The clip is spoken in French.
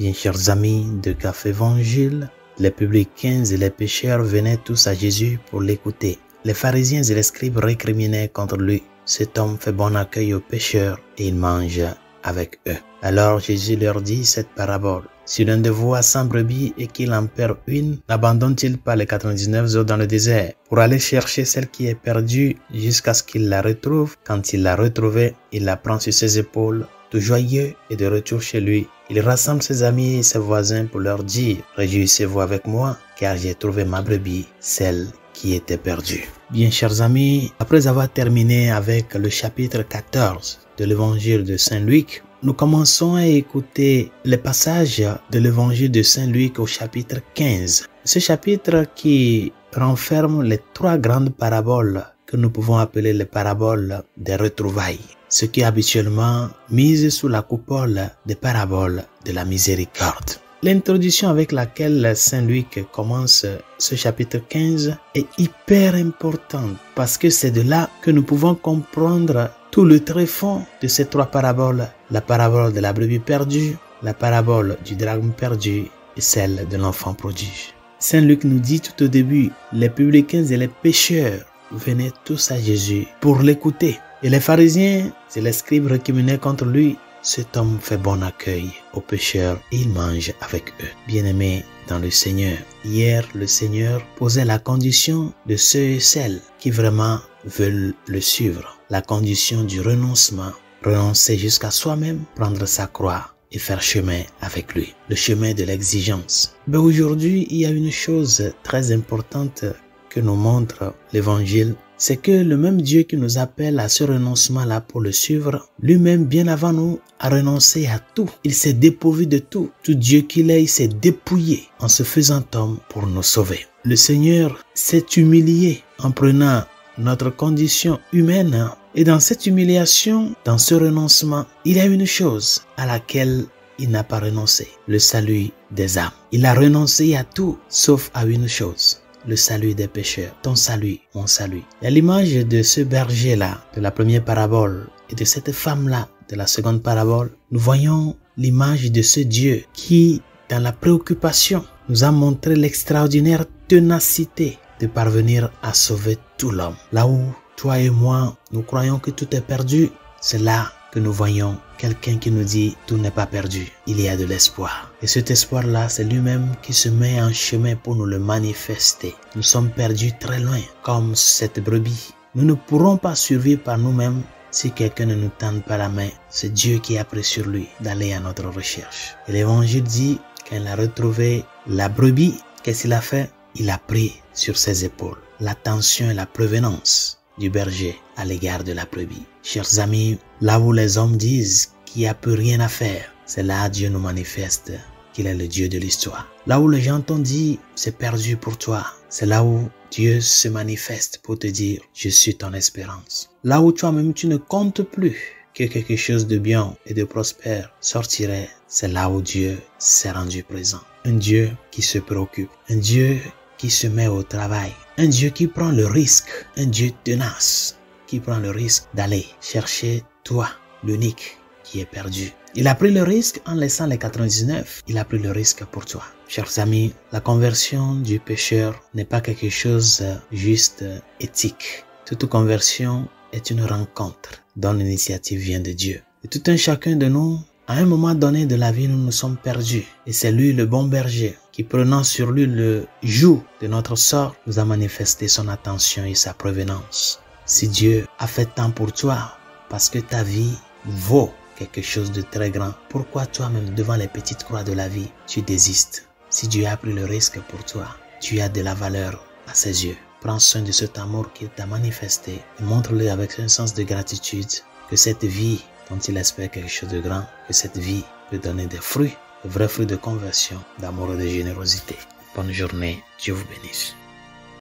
Bien chers amis de Café Évangile, les publicains et les pécheurs venaient tous à Jésus pour l'écouter. Les pharisiens et les scribes récriminaient contre lui. Cet homme fait bon accueil aux pécheurs et il mange avec eux. Alors Jésus leur dit cette parabole. Si l'un de vous a 100 brebis et qu'il en perd une, n'abandonne-t-il pas les 99 autres dans le désert pour aller chercher celle qui est perdue jusqu'à ce qu'il la retrouve? Quand il l'a retrouvée, il la prend sur ses épaules, tout joyeux et de retour chez lui. Il rassemble ses amis et ses voisins pour leur dire « Réjouissez-vous avec moi, car j'ai trouvé ma brebis, celle qui était perdue. » Bien chers amis, après avoir terminé avec le chapitre 14 de l'évangile de Saint Luc, nous commençons à écouter les passages de l'évangile de Saint Luc au chapitre 15. Ce chapitre qui renferme les 3 grandes paraboles que nous pouvons appeler les paraboles des retrouvailles, ce qui est habituellement mise sous la coupole des paraboles de la miséricorde. L'introduction avec laquelle Saint Luc commence ce chapitre 15 est hyper importante parce que c'est de là que nous pouvons comprendre tout le tréfonds de ces 3 paraboles. La parabole de la brebis perdue, la parabole du dragon perdu et celle de l'enfant prodige. Saint Luc nous dit tout au début, les publicains et les pécheurs venaient tous à Jésus pour l'écouter. Et les pharisiens et les scribes récriminaient contre lui. Cet homme fait bon accueil aux pécheurs et il mange avec eux. Bien-aimés dans le Seigneur, hier le Seigneur posait la condition de ceux et celles qui vraiment veulent le suivre. La condition du renoncement. Renoncer jusqu'à soi-même, prendre sa croix et faire chemin avec lui. Le chemin de l'exigence. Mais aujourd'hui, il y a une chose très importante que nous montre l'évangile. C'est que le même Dieu qui nous appelle à ce renoncement-là pour le suivre, lui-même, bien avant nous, a renoncé à tout. Il s'est dépourvu de tout. Tout Dieu qu'il est, il s'est dépouillé en se faisant homme pour nous sauver. Le Seigneur s'est humilié en prenant notre condition humaine. Et dans cette humiliation, dans ce renoncement, il y a une chose à laquelle il n'a pas renoncé. Le salut des âmes. Il a renoncé à tout, sauf à une chose. Le salut des pécheurs, ton salut, mon salut. Et à l'image de ce berger-là, de la première parabole, et de cette femme-là, de la seconde parabole, nous voyons l'image de ce Dieu qui, dans la préoccupation, nous a montré l'extraordinaire ténacité de parvenir à sauver tout l'homme. Là où toi et moi, nous croyons que tout est perdu, c'est là que nous voyons quelqu'un qui nous dit « Tout n'est pas perdu, il y a de l'espoir ». Et cet espoir-là, c'est lui-même qui se met en chemin pour nous le manifester. Nous sommes perdus très loin, comme cette brebis. Nous ne pourrons pas survivre par nous-mêmes si quelqu'un ne nous tend pas la main. C'est Dieu qui a pris sur lui d'aller à notre recherche. Et l'Évangile dit qu'il a retrouvé la brebis. Qu'est-ce qu'il a fait? Il a pris sur ses épaules l'attention et la prévenance du berger à l'égard de la brebis. Chers amis, là où les hommes disent qu'il n'y a plus rien à faire, c'est là Dieu nous manifeste qu'il est le Dieu de l'histoire. Là où les gens t'ont dit c'est perdu pour toi, c'est là où Dieu se manifeste pour te dire je suis ton espérance. Là où toi-même tu ne comptes plus que quelque chose de bien et de prospère sortirait, c'est là où Dieu s'est rendu présent. Un Dieu qui se préoccupe, un Dieu qui se met au travail, un Dieu qui prend le risque, un Dieu tenace, qui prend le risque d'aller chercher toi, l'unique qui est perdu. Il a pris le risque en laissant les 99, il a pris le risque pour toi. Chers amis, la conversion du pécheur n'est pas quelque chose juste éthique. Toute conversion est une rencontre dont l'initiative vient de Dieu. Et tout un chacun de nous, à un moment donné de la vie, nous nous sommes perdus. Et c'est lui le bon berger qui, prenant sur lui le joug de notre sort, nous a manifesté son attention et sa prévenance. Si Dieu a fait tant pour toi, parce que ta vie vaut quelque chose de très grand, pourquoi toi-même, devant les petites croix de la vie, tu désistes? Si Dieu a pris le risque pour toi, tu as de la valeur à ses yeux. Prends soin de cet amour qu'il t'a manifesté et montre-le avec un sens de gratitude que cette vie dont il espère quelque chose de grand, que cette vie peut donner des fruits, de vrais fruits de conversion, d'amour et de générosité. Bonne journée, Dieu vous bénisse.